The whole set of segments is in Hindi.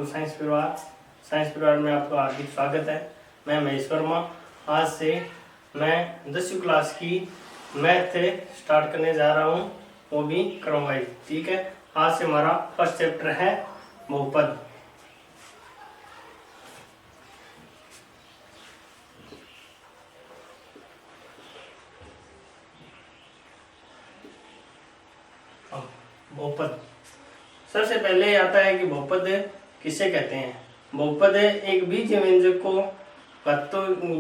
गुरु साइंस परिवार में आपका हार्दिक स्वागत है। मैं महेश वर्मा। आज से मैं 10वीं क्लास की मैथ स्टार्ट करने जा रहा हूँ, वो भी क्रम वाइज। ठीक है, आज से हमारा फर्स्ट चैप्टर है बहुपद। बहुपद सबसे पहले आता है कि बहुपद किसे कहते हैं। बहुपद एक बीज व्यंजक को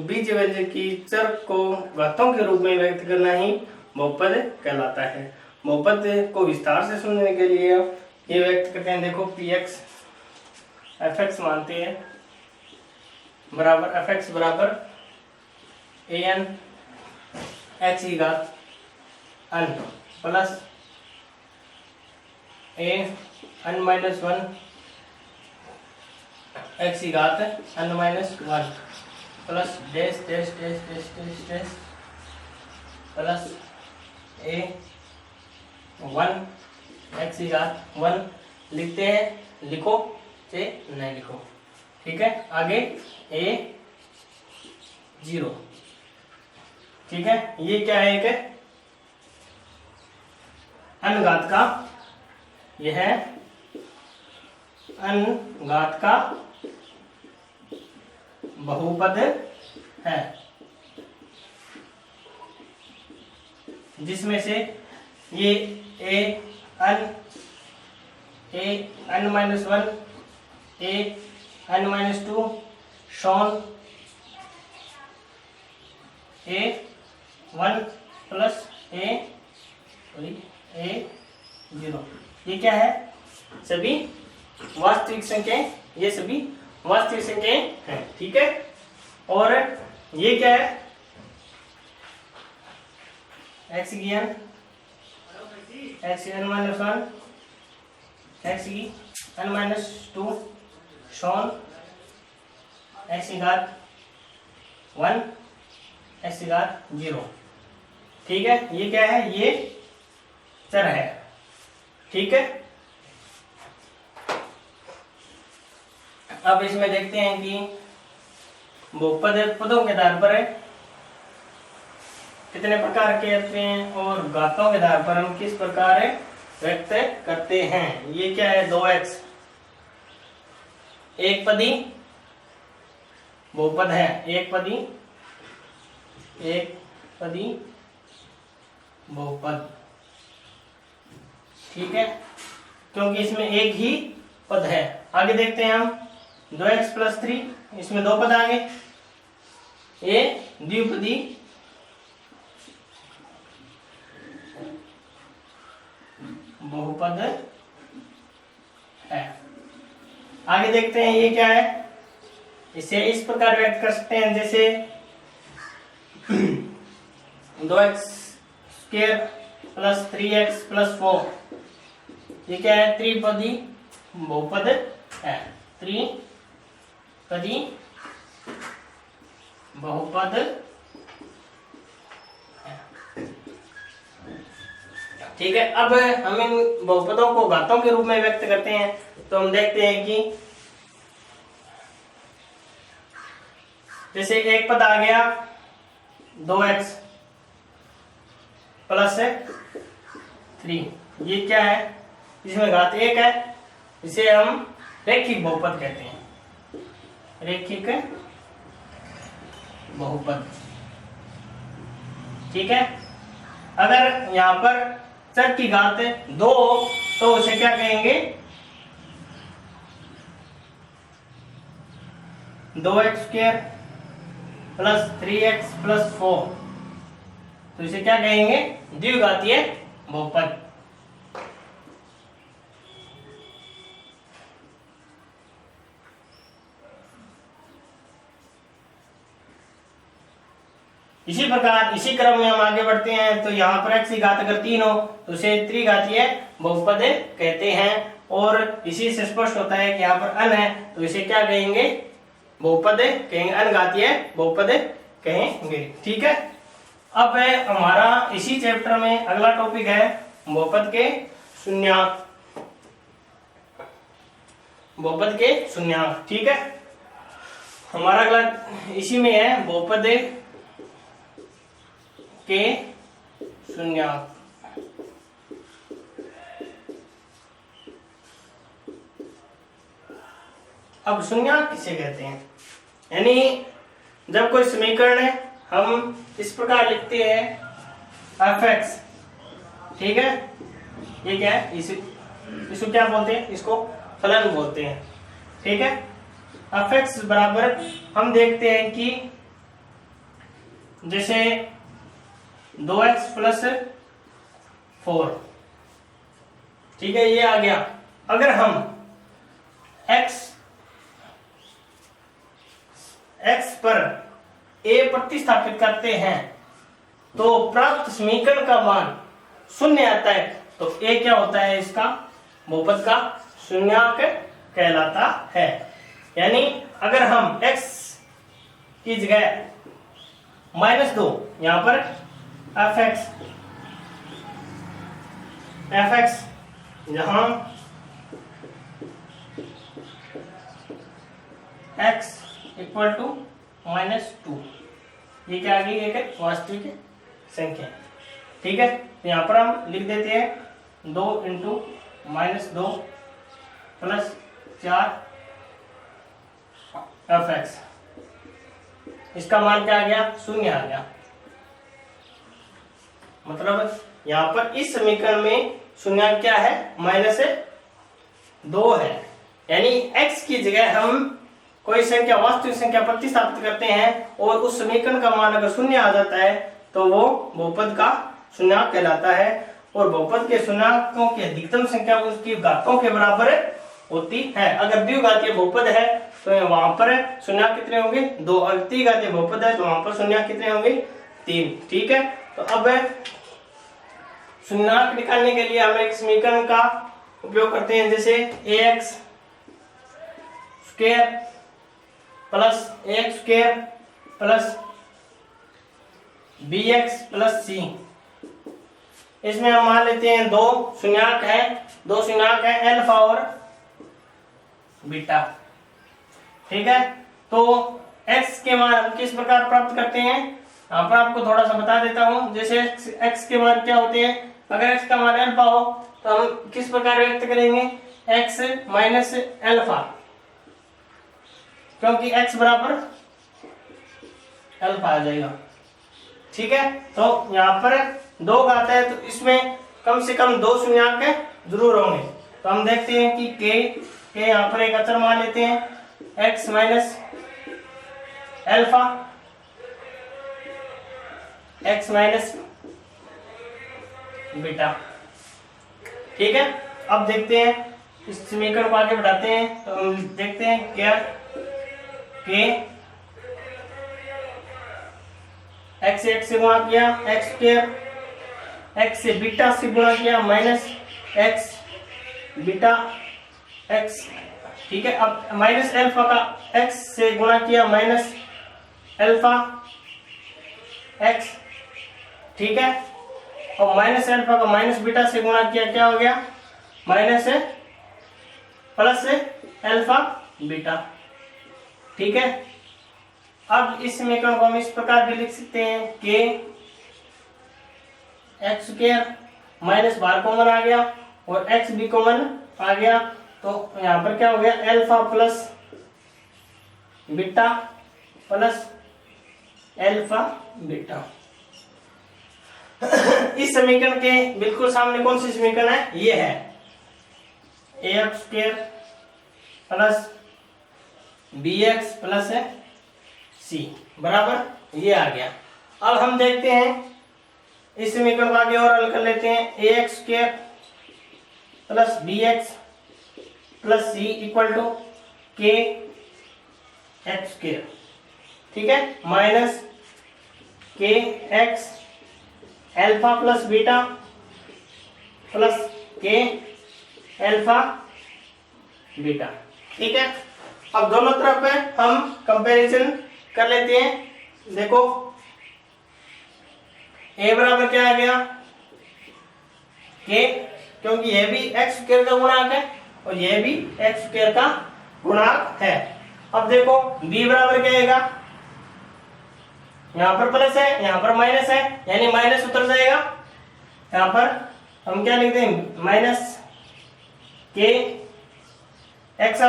बीज व्यंजक की चर को घातों के रूप में व्यक्त करना ही बहुपद कहलाता है। बहुपद को विस्तार से सुनने के लिए ये व्यक्त करते हैं। देखो px fx मानते हैं बराबर fx बराबर an x की घात n plus n minus 1 x की घात n minus 1 plus dash dash dash dash dash dash plus a 1 x की घात 1 लिखते हैं। लिखो से नहीं लिखो, ठीक है। आगे a 0, ठीक है। ये क्या है, एक n घात का, यह है n घात का बहुपद है, जिसमें से ये n माइनस 1 n माइनस 2 शॉन a1 प्लस a 0, ये क्या है, सभी वास्तविक संख्याएं, ये सभी वास्तविक संख्याएं हैं, ठीक है। और ये क्या है, x की n माइनस 1 x की n माइनस 2 शॉन x की घात 1 x की घात 0, ठीक है। ये क्या है, ये चर है, ठीक है। अब इसमें देखते हैं कि बहुपद पदों के आधार पर कितने प्रकार के होते हैं और घातों के आधार पर हम किस प्रकार व्यक्त करते हैं। ये क्या है, 2x एक पदी बहुपद है, एक पदी बहुपद, ठीक है, क्योंकि इसमें एक ही पद है। आगे देखते हैं हम 2x प्लस 3, इसमें दो पद आ गए, ये द्विपदी बहुपद है। आगे देखते हैं ये क्या है, इसे इस प्रकार व्यक्त कर सकते हैं जैसे 2x square plus 3x plus 4, ये क्या है, त्रिपदी बहुपद है, त्रिपदी बहुपद है, ठीक है। अब हम इन बहुपदों को घातों के रूप में व्यक्त करते हैं, तो हम देखते हैं कि जैसे एक पद आ गया 2x प्लस 3, ये क्या है, इसमें घात 1 है, इसे हम रैखिक बहुपद कहते हैं, रैखिक बहुपद, ठीक है। अगर यहाँ पर चर की घात 2 हो तो उसे क्या कहेंगे, 2x square plus 3x plus 4, तो इसे क्या कहेंगे, द्विघातीय बहुपद। इसी प्रकार इसी क्रम में हम आगे बढ़ते हैं, तो यहाँ पर x की घात अगर 3 हो तो उसे त्रिघातीय बहुपद कहते हैं। और इसी से स्पष्ट होता है कि यहाँ पर n है तो इसे क्या कहेंगे, बहुपद कहेंगे, n घातीय बहुपद कहेंगे, ठीक है। अब हमारा इसी चैप्टर में अगला टॉपिक है बहुपद के शून्यांक। बहुपद के शून्यांक। ठीक है, हमारा अगला इसी में है बहुपद के शून्यांक। अब शून्यांक किसे कहते हैं, यानी जब कोई समीकरण है हम इस प्रकार लिखते हैं f(x), ठीक है, ये क्या है, इसको क्या बोलते हैं, इसको फलन बोलते हैं। ठीक है, f(x) बराबर हम देखते हैं कि जैसे 2x प्लस 4, ठीक है, ये आ गया। अगर हम x पर a प्रतिस्थापित करते हैं तो प्राप्त समीकरण का मान शून्य आता है, तो a क्या होता है, इसका बहुपद का शून्यांक कहलाता है। यानी अगर हम x की जगह -2 यहां पर f(x) जहां x इक्वल टू -2, ये क्या आ गई, एक वास्तविक संख्या। ठीक है, तो यहां पर हम लिख देते हैं 2 × -2 प्लस 4 f(x), इसका मान क्या आ गया, शून्य आ गया। मतलब यहां पर इस समीकरण में शून्यांक क्या है, -2 है। यानी x की जगह हम कोई संख्या, वास्तविक संख्या प्रतिस्थापित करते हैं और उस समीकरण का मान अगर शून्य आ जाता है तो वो बहुपद का शून्यांक कहलाता है। और बहुपद के शून्यांकों की अधिकतम संख्या उसकी घातों के बराबर होती है। अगर द्विघातीय बहुपद है तो वहां पर शून्यांक कितने होंगे, 2। अगर त्रिघातीय बहुपद है तो वहां पर शून्यांक कितने होंगे, 3। ठीक है, तो अब शून्यांक निकालने के लिए हम एक समीकरण का उपयोग करते हैं, जैसे ax square plus ax square plus bx plus c। इसमें हम मान लेते हैं दो शून्यांक है अल्फा और बीटा। ठीक है, तो x के मान किस प्रकार प्राप्त करते हैं, यहाँ पर आपको थोड़ा सा बता देता हूं। जैसे x के मान क्या होते हैं, अगर x का मान अल्फा हो तो हम किस प्रकार व्यक्त करेंगे, x माइनस अल्फा, क्योंकि x बराबर अल्फा आ जाएगा। ठीक है, तो यहाँ पर 2 घात है तो इसमें कम से कम 2 शून्यांक जरूर होंगे। तो हम देखते हैं कि k यहाँ पर एक अचर मान लेते हैं, x minus alpha, x minus beta. ठीक है, अब देखते हैं इस समीकरण को आगे बढ़ाते हैं तो हम देखते हैं क्या, k x से x से गुणा किया x स्क्वायर, x से बीटा से गुणा किया माइनस x बीटा x। ठीक है, अब माइनस अल्फा का x से गुणा किया माइनस अल्फा x। ठीक है, और माइनस अल्फा का माइनस बीटा से गुणा किया, क्या हो गया, माइनस प्लस अल्फा बीटा। ठीक है, अब इस समीकरण को हम इस प्रकार भी लिख सकते हैं कि x स्क्वायर माइनस बाहर कॉमन आ गया और x भी कॉमन आ गया, तो यहाँ पर क्या हो गया, alpha plus beta plus alpha beta. इस समीकरण के बिल्कुल सामने कौन सी समीकरण है, ये है ax square plus bx plus c बराबर ये आ गया। अब हम देखते हैं इस समीकरण को आगे और हल कर लेते हैं, ax square plus bx plus c equal to k x square. ठीक है, minus k x alpha plus beta plus k alpha beta. ठीक है, अब दोनों तरफ हम कंपैरिजन कर लेते हैं। देखो a बराबर क्या आ गया, k, क्योंकि यह भी x स्क्वायर का गुणांक है और यह भी एक्स स्क्वायर का गुणांक है। अब देखो b बराबर क्या आएगा, यहाँ पर प्लस है यहाँ पर माइनस है, यानी माइनस उतर जाएगा। यहाँ पर हम क्या लिखते हैं, माइनस के एक्स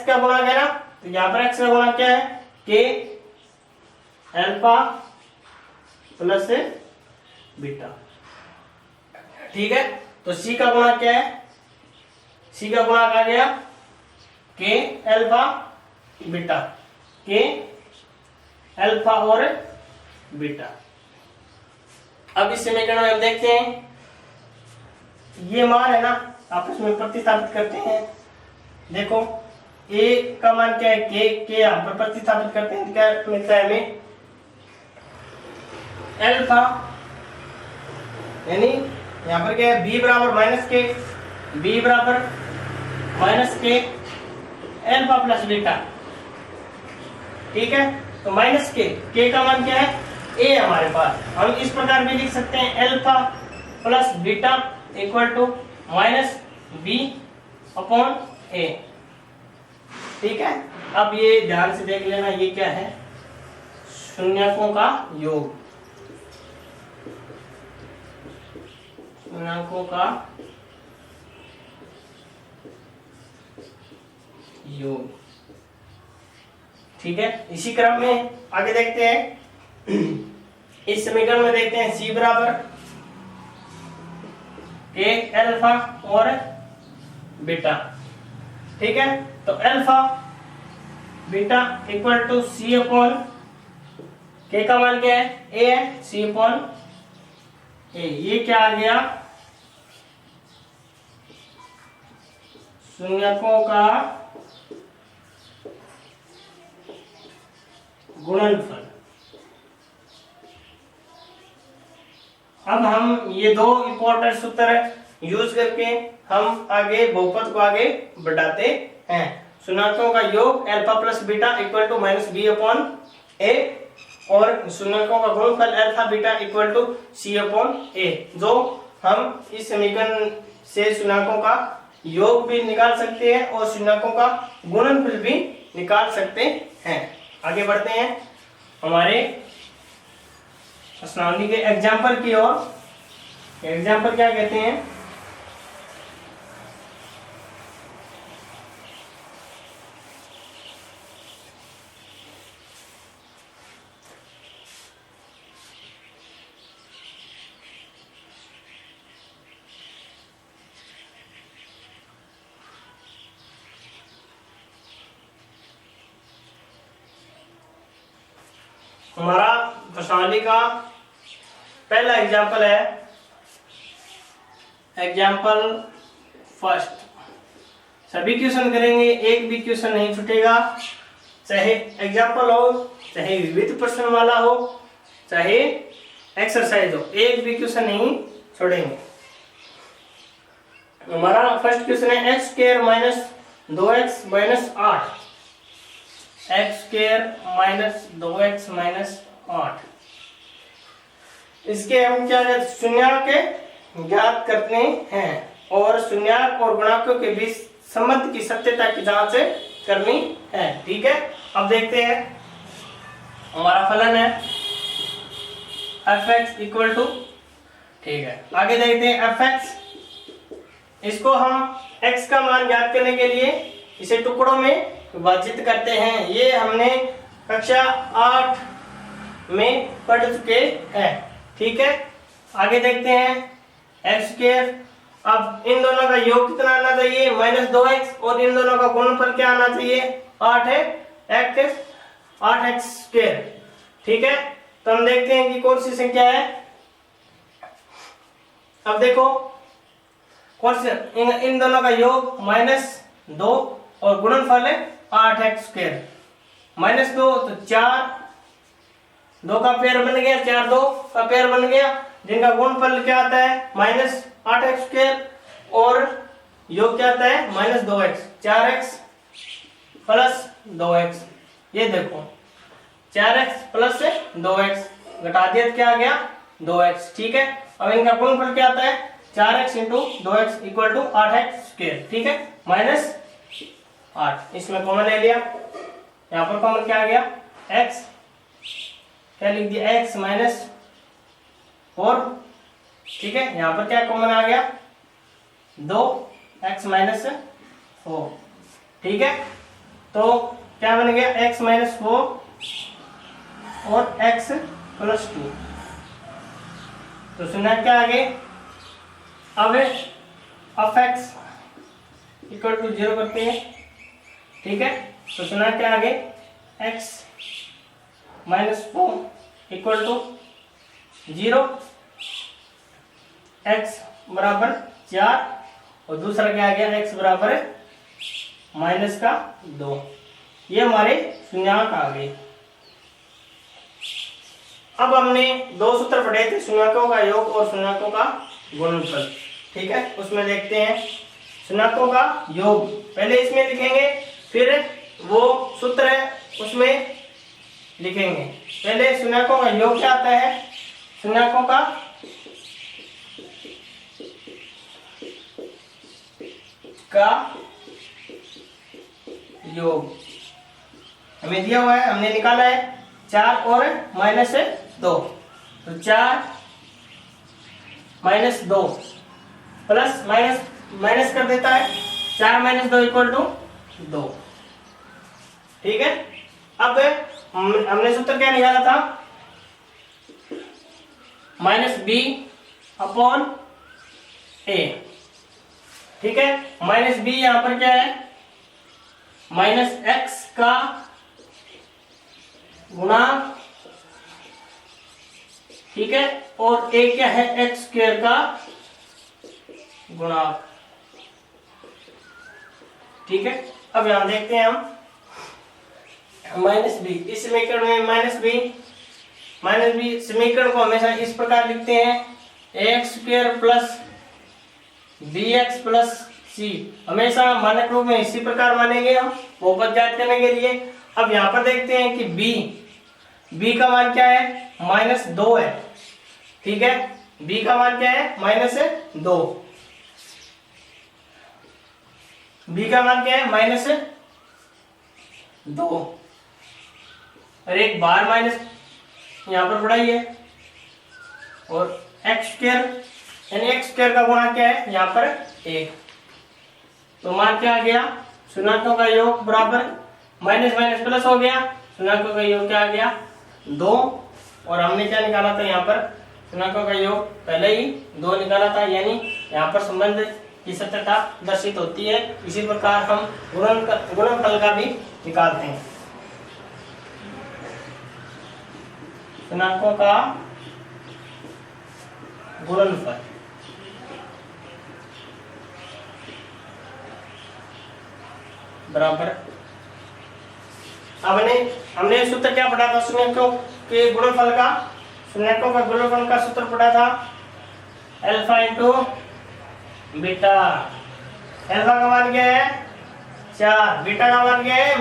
का गुणा है ना, तो यहाँ पर एक्स का गुणा क्या है, के अल्फा प्लस बीटा। ठीक है, तो सी का गुणा क्या है, सी का गुणा आ गया के अल्फा बीटा, के अल्फा और बीटा। अब इस समीकरण में हम देखते हैं ये मान है ना, आपस में प्रतिस्थापित करते हैं। देखो a का मान क्या है, के यहाँ पर प्रतिस्थापित करते हैं, क्या मिलता है हमें, अल्फा, यानी यहाँ पर क्या है, b बराबर माइनस के, b बराबर माइनस के अल्फा प्लस बीटा। ठीक है, तो माइनस के का मान क्या है, a हमारे पास। हम इस प्रकार भी लिख सकते हैं, alpha plus beta equal to minus b upon a। ठीक है, अब ये ध्यान से देख लेना, ये क्या है, शून्यकों का योग, शून्यकों का योग। ठीक है, इसी क्रम में आगे देखते हैं, इस समीकरण में देखते हैं c बराबर के अल्फा और बीटा। ठीक है, तो alpha beta equal to C upon K का मान क्या है, a है, सी अपॉन ए। ये क्या आ गया, शून्यकों का गुणनफल। अब हम ये दो इंपॉर्टेंट सूत्र यूज करके हम आगे बहुपद को आगे बढ़ाते हैं। शून्यकों का योग alpha plus beta equal to minus B upon A, और शून्यकों का गुणनफल alpha beta equal to C upon A. जो हम इस समीकरण से शून्यकों का योग भी निकाल सकते हैं और शून्यकों का गुणनफल भी निकाल सकते हैं। आगे बढ़ते हैं हमारे प्रश्नावली के एग्जाम्पल की ओर। एग्जाम्पल क्या कहते हैं, हमारा प्रश्नावली का पहला एग्जाम्पल है एग्जाम्पल फर्स्ट। सभी क्वेश्चन करेंगे, एक भी क्वेश्चन नहीं छूटेगा, चाहे एग्जाम्पल हो, चाहे विविध प्रश्न वाला हो, चाहे एक्सरसाइज हो, एक भी क्वेश्चन नहीं छोड़ेंगे। हमारा फर्स्ट क्वेश्चन है x square minus 2x minus 8, x square minus 2x minus 8। इसके हम क्या शून्यक ज्ञात करते हैं और शून्यक और गुणांकों के बीच संबंध की सत्यता की जांच करनी है। ठीक है, अब देखते हैं हमारा फलन है fx इक्वल टू, ठीक है, आगे देखते हैं fx। इसको हम x का मान ज्ञात करने के लिए इसे टुकड़ों में विभाजित करते हैं। ये हमने कक्षा 8 में पढ़ चुके हैं। ठीक है, आगे देखते हैं एक्स स्क्वायर। अब इन दोनों का योग कितना आना चाहिए, माइनस 2x, और इन दोनों का गुणनफल क्या आना चाहिए, 8 है, 8x स्क्वायर। ठीक है, तो हम देखते हैं कि कौन सी संख्या है। अब देखो कौन से, इन दोनों का योग -2 और गुणनफल है 8x स्क्वायर। -2 तो 4, 2 का पेयर बन गया, 4 2 का पेयर बन गया, जिनका गुणनफल क्या आता है -8x स्क्वायर, और योग क्या आता है -2x, 4x प्लस 2x। ये देखो 4x प्लस 2x घटा दिया, क्या आ गया 2x। ठीक है, अब इनका गुणनफल क्या आता है 4x into 2x equal to 8x square. ठीक है, -8। इसमें कॉमन ले लिया, यहाँ पर कॉमन क्या आ गया x, क्या लिख दिया x -4। ठीक है, यहाँ पर क्या कॉमन आ गया 2x -4। ठीक है, तो क्या बन गया x -4 और x + 2। तो सुना क्या आगे, अब x = 0 करते हैं। ठीक है, तो सुना क्या आगे x -4 = 0, x = 4 और दूसरा क्या आ गया x = -2। ये हमारे शून्यक आ गए। अब हमने दो सूत्र पढ़े थे, शून्यकों का योग और शून्यकों का गुणनफल। ठीक है, उसमें देखते हैं शून्यकों का योग, पहले इसमें लिखेंगे फिर वो सूत्र है उसमें लिखेंगे। पहले शून्यकों का योग क्या आता है, शून्यकों का योग हमें दिया हुआ है, हमने निकाला है 4 और -2। तो 4 -2 प्लस माइनस कर देता है, 4 - 2 = 2। ठीक है, अब हमने सूत्र क्या निकाला था -b/a। ठीक है, -b यहां पर क्या है -x का गुणांक। ठीक है, और a क्या है x² का गुणांक। ठीक है, अब यहां देखते हैं हम -b, इस समीकरण में -b समीकरण को हमेशा इस प्रकार लिखते हैं ax² + bx + c। हमेशा मानक रूप में इसी प्रकार मानेंगे हम बहुपद ज्ञात करने के लिए। अब यहाँ पर देखते हैं कि b का मान क्या है -2 है। ठीक है, b का मान क्या है -2, b का मान क्या है -2 और एक बार माइनस यहाँ पर पड़ा ही है, और x² यानी x² का गुणा क्या है यहाँ पर 1। तो मान क्या आ गया, शून्यकों का योग बराबर माइनस प्लस हो गया, शून्यकों का योग क्या आ गया 2। और हमने क्या निकाला था यहाँ पर, शून्यकों का योग पहले ही 2 निकाला था, यानी यहाँ पर संबंध की सत्यता दर्शित होती है। इसी प्रकार हम गुणनफल का भी निकालते हैं। शून्यकों का गुणनफल बराबर, हमने सूत्र क्या पढ़ा था शून्यकों के गुणनफल का, शून्यकों का गुणनफल का सूत्र पढ़ा था अल्फा इंटू बीटा। अल्फा का मान क्या है 4, बीटा का मान क्या है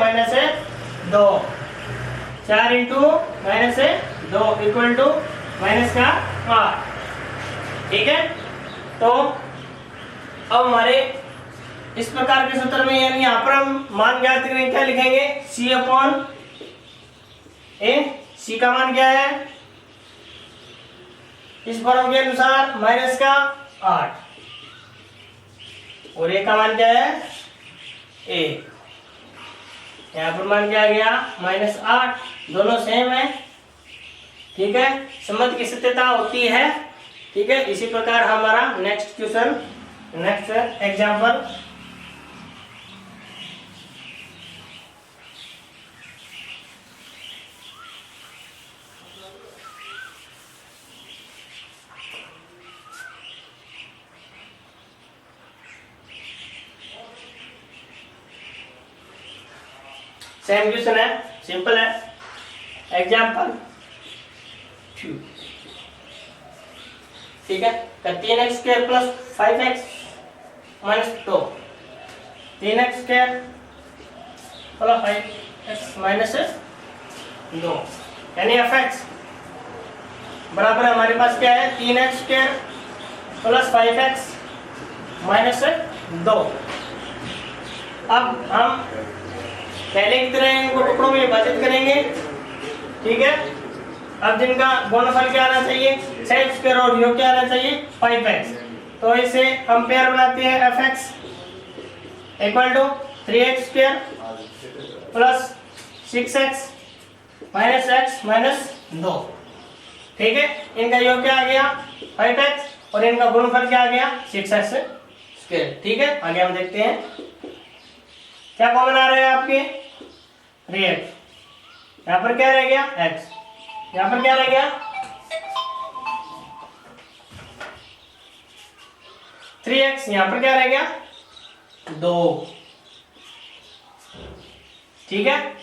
-2। 4 इंटू -2 इक्वल टू -8। ठीक है, तो अब हमारे इस प्रकार के सूत्र में, यानी यहाँ पर हम मान ज्ञात करेंगे, क्या लिखेंगे c/a। c का मान क्या है इस फॉर्म के अनुसार -8 और a का मान क्या है a। यहाँ पर मान क्या आ गया -8, दोनों सेम है। ठीक है, संबंध की सत्यता होती है। ठीक है, इसी प्रकार हमारा नेक्स्ट एग्जाम्पल, सेम क्वेश्चन है, सिंपल है। एग्जाम्पल 2। ठीक है, 3x² + 5x - 2, 3x² + 5x - 2 यानी fx बराबर हमारे पास क्या है 3x² + 5x - 2। अब हम पहले की तरह इनको टुकड़ों में विभाजित करेंगे, ठीक है। अब जिनका गुणनफल क्या आना चाहिए, 6x² और योग क्या आना चाहिए 5x। तो इसे हम पेयर बनाते हैं fx equal to 3x² plus 6x minus x minus 2, ठीक है। इनका योग क्या आ गया 5x और इनका गुणनफल क्या आ गया 6x², ठीक है। आगे हम देखते हैं क्या कॉमन आ रहे हैं आपके 3x, यहाँ पर क्या रह गया x, यहाँ पर क्या रह गया 3x, यहाँ पर क्या रह गया 2, ठीक है।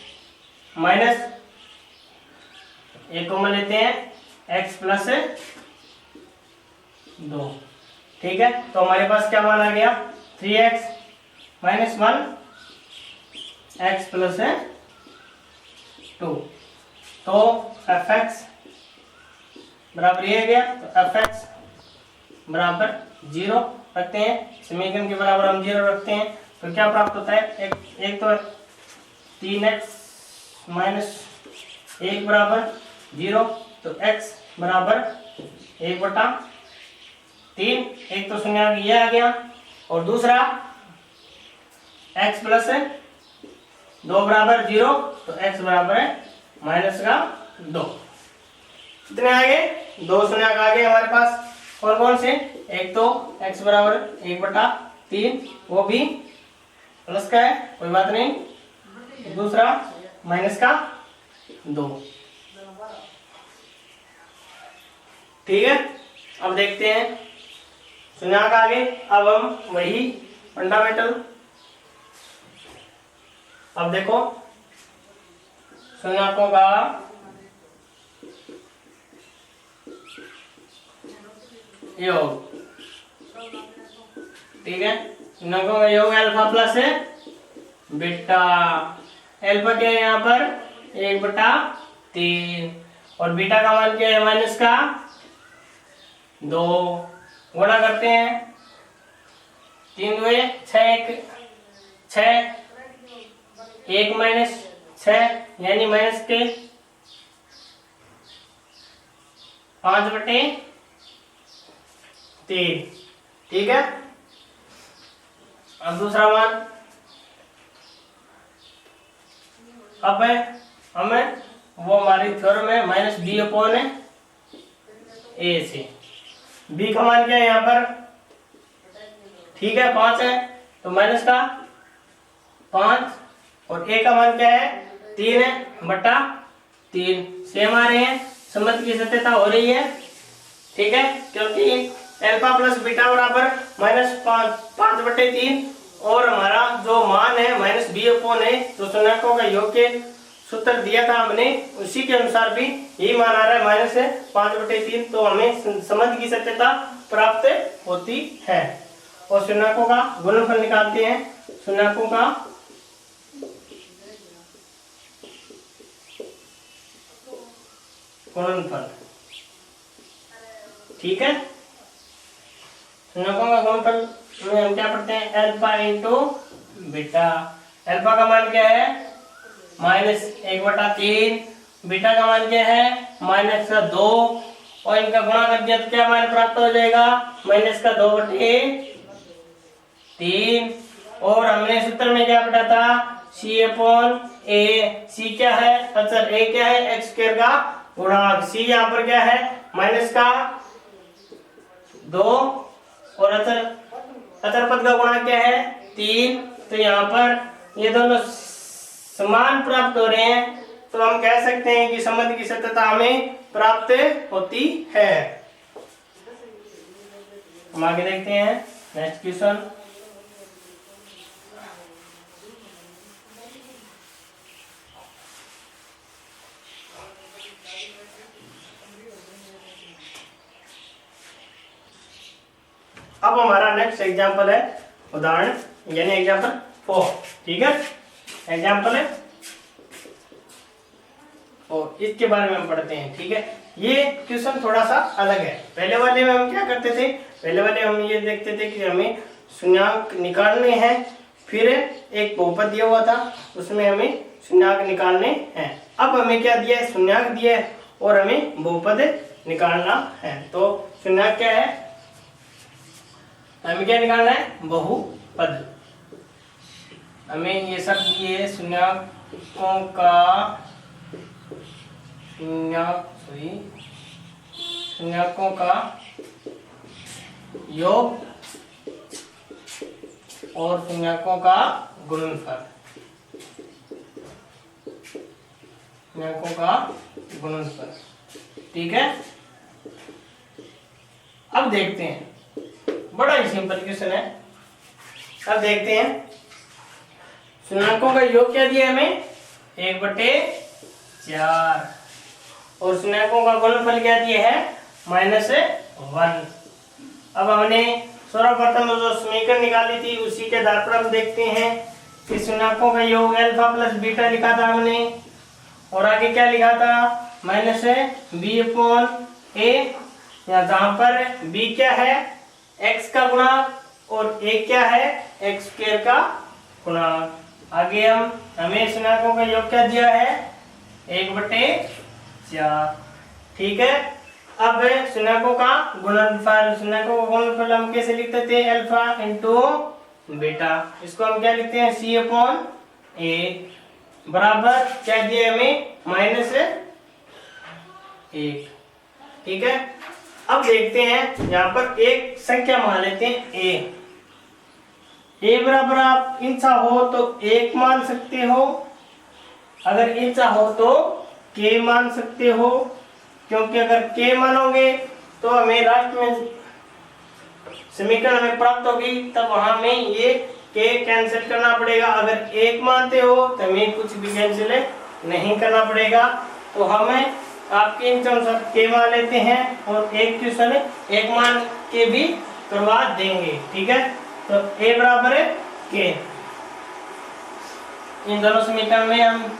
माइनस एक कॉमन लेते हैं x प्लस 2, ठीक है। तो हमारे पास क्या मान आ गया 3x माइनस 1 x प्लस 2। तो fx बराबर ये गया, तो fx बराबर 0 रखते हैं, समीकरण के बराबर हम 0 रखते हैं। तो क्या प्राप्त होता है, एक तो 3x माइनस 1 बराबर 0, तो x बराबर 1/3, एक तो शून्य ये आ गया, और दूसरा x प्लस 2 बराबर 0, तो x बराबर है -2। कितने आ गए, 2 शून्य आ गए हमारे पास। कौन कौन से, एक तो x बराबर 1/3, वो भी प्लस का है, कोई बात नहीं, दूसरा -2, ठीक है। अब देखते हैं शून्याक आगे, अब हम वही फंडामेंटल, अब देखो शून्याकों का योग, ठीक है। शून्याकों का योग अल्फा प्लस बीटा, अल्फा क्या है यहाँ पर 1/3 और बीटा का मान क्या है -2, गुणा करते हैं 3 2 6, 1 माइनस 6 यानी माइनस के 5/3, ठीक है। अब दूसरा मान, अब हमें वो हमारी थ्योरम है -b/a से, b का मान क्या है यहाँ पर, ठीक है 5 है, तो माइनस का 5, और a का मान क्या है 3/3, सेम आ रहे हैं, संबंध की सत्यता हो रही है, ठीक है। क्योंकि अल्फा प्लस बीटा बराबर -5/3 और हमारा जो मान है -b/a, जो शून्यकों का योग के सूत्र दिया था हमने, उसी के अनुसार भी यही मान आ रहा है -5/3, तो हमें संबंध की सत्यता प्राप्त होती है। और शून्यकों का गुणनफल निकालते हैं, शून्यकों का गुणनफल, ठीक है। शून्यकों का गुणनफल में हम क्या पढ़ते हैं, अल्फा इंटू बीटा। अल्फा का मान क्या है -1/3, बीटा का मान क्या है -2, और इनका गुणा कर दिया तो क्या मान प्राप्त हो जाएगा -2/3। और हमने सूत्र में क्या पढ़ा था, c/a, c क्या है अचर, a क्या है x² का गुणांक, c यहाँ पर क्या है -2, और अचर पद का गुणांक क्या है 3, तो यहाँ पर ये दोनों समान प्राप्त हो रहे हैं, तो हम कह सकते हैं कि संबंध की सत्यता हमें प्राप्त होती है। हम आगे देखते हैं नेक्स्ट क्वेश्चन। अब हमारा नेक्स्ट एग्जांपल है उदाहरण यानी एग्जांपल 4, ठीक है। एग्जांपल है और इसके बारे में हम पढ़ते हैं, ठीक है। ये क्वेश्चन थोड़ा सा अलग है। पहले वाले में हम क्या करते थे, पहले वाले हम ये देखते थे कि हमें शून्यांक निकालने हैं, फिर एक बहुपद दिया हुआ था, उसमें हमें शून्यक निकालने हैं। अब हमें क्या दिया है, शून्यक दिया है और हमें बहुपद निकालना है। तो शून्यक क्या है, हमें क्या निकालना है, बहुपद। हमें ये सब दिए शून्यकों का योग और शून्यकों का गुणनफल, शून्यकों का गुणनफल। ठीक है, अब देखते हैं, बड़ा ही सिंपल क्वेश्चन है। अब देखते हैं शून्यकों का योग क्या दिया हमें, 1/4 और शून्यकों का गुणनफल क्या दिया है, -1। अब हमने सर्वप्रथम जो समीकरण निकाली थी उसी के आधार पर हम देखते हैं कि शून्यकों का योग अल्फा प्लस बीटा लिखा था हमने, और आगे क्या लिखा था, -b/a, जहां पर b क्या है, x का गुणांक और a क्या है, x² का गुणांक। आगे हमें शून्यकों का योग क्या दिया है, 1/4। ठीक है, अब शून्यकों का गुणनफल, शून्यकों का गुणनफल हम कैसे लिखते थे, अल्फा इंटू बीटा, इसको हम क्या लिखते हैं, c/a बराबर क्या दिया हमें, -1। ठीक है, अब देखते हैं यहाँ पर एक संख्या मान लेते हैं a बराबर आप इंचा हो तो 1 मान सकते हो, अगर इंचा हो तो k मान सकते हो, क्योंकि अगर k मानोगे तो हमें लास्ट में समीकरण हमें प्राप्त होगी, तब वहां में ये k कैंसिल करना पड़ेगा। अगर 1 मानते हो तो हमें कुछ भी कैंसिल नहीं करना पड़ेगा। तो हमें आपके अनुसार k मान लेते हैं और एक क्वेश्चन 1 मान के भी करवा देंगे। ठीक है, तो a बराबर है k, इन दोनों समीकरण में हम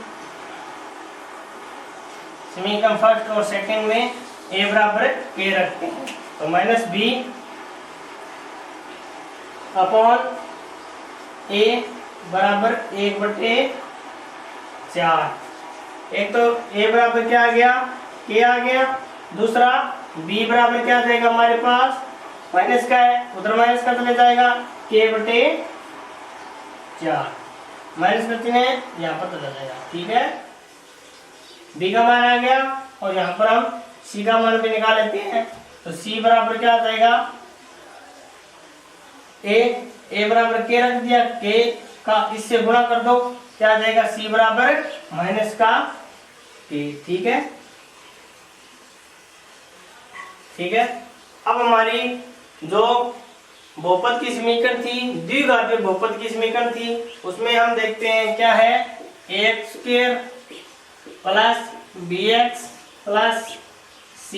समीकरण फर्स्ट और सेकंड में a बराबर k रखते हैं। तो -b/a बराबर 1/4। एक तो a बराबर क्या आ गया, k आ गया, दूसरा b बराबर क्या आ जाएगा, हमारे पास माइनस का है, उधर माइनस का चले जाएगा, k/4 माइनस का चिन्ह यहाँ पर चला जाएगा। ठीक है, b का मान आ गया और यहाँ पर हम c का मान भी निकाल लेते हैं। तो c बराबर क्या आ जाएगा, a बराबर k रख दिया, k का इससे गुणा कर दो, क्या आ जाएगा, c बराबर -k। ठीक है, ठीक है, अब हमारी जो बहुपद की समीकरण थी, द्विघातीय बहुपद की समीकरण थी, उसमें हम देखते हैं क्या है, ax² plus bx plus c।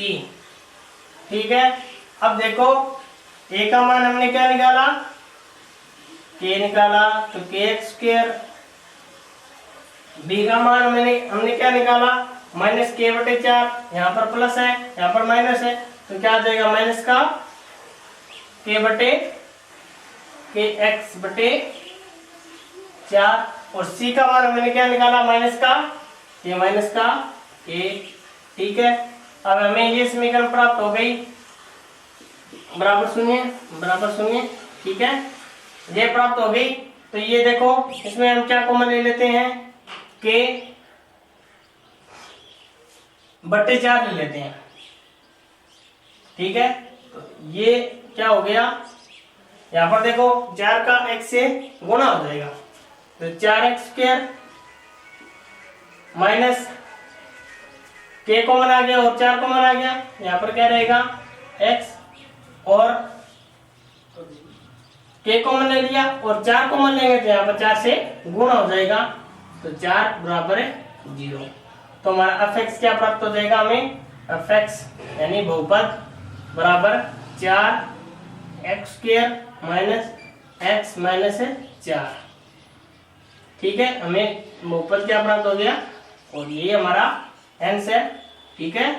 ठीक है, अब देखो a का मान हमने क्या निकाला, k निकाला, तो kx², b का मान हमने क्या निकाला, -k/4, यहाँ पर प्लस है, यहाँ पर माइनस है, तो क्या आ जाएगा, माइनस का kx/4, और c का मान हमने क्या निकाला, माइनस का k। ठीक है, अब हमें ये समीकरण प्राप्त हो गई, बराबर शून्य। ठीक है, ये प्राप्त हो गई। तो ये देखो, इसमें हम क्या कॉमन ले लेते हैं, k/4 ले लेते हैं। ठीक है, तो ये क्या हो गया, यहाँ पर देखो 4 का x से गुणा हो जाएगा, तो 4x² माइनस k कॉमन आ गया और 4 कॉमन आ गया, यहाँ पर क्या रहेगा, x, और k कॉमन ले लिया और 4 कॉमन लेंगे तो यहाँ पर 4 से गुणा हो जाएगा, तो 4 बराबर 0। तो हमारा fx क्या प्राप्त हो जाएगा हमें, fx यानी बहुपद बराबर 4x² माइनस x माइनस 4। ठीक है, हमें बहुपद क्या प्राप्त हो गया, और ये हमारा आंसर है। ठीक है,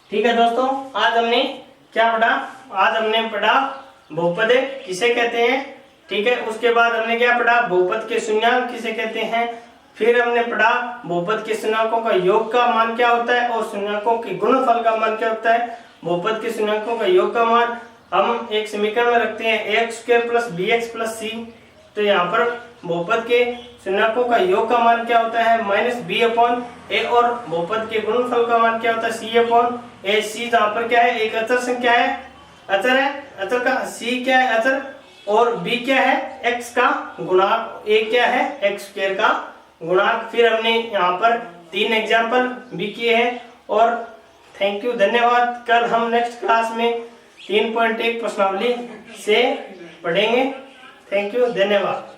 ठीक है दोस्तों, आज हमने क्या पढ़ा, आज हमने पढ़ा बहुपद किसे कहते हैं, ठीक है। उसके बाद हमने क्या पढ़ा, बहुपद के शून्यक किसे कहते हैं। फिर हमने पढ़ा बहुपद के शून्यकों का योग का मान क्या होता है और शून्यकों के गुणनफल का मान क्या होता है। बहुपद के शून्यकों का योग का मान हम एक समीकरण में रखते हैं ax² + bx + c। तो यहाँ पर बहुपद के शून्यकों का योग का मान क्या होता है -b/a और बहुपद के गुणनफल का मान क्या होता है c/a। c जहाँ पर क्या है, एक अचर संख्या है, अचर है, अचर का c क्या है अचर, और b क्या है x का गुणांक, a क्या है x² का गुणांक। फिर हमने यहाँ पर 3 एग्जाम्पल भी किए हैं। और थैंक यू, धन्यवाद। कल हम नेक्स्ट क्लास में 3.1 प्रश्नावली से पढ़ेंगे। थैंक यू, धन्यवाद।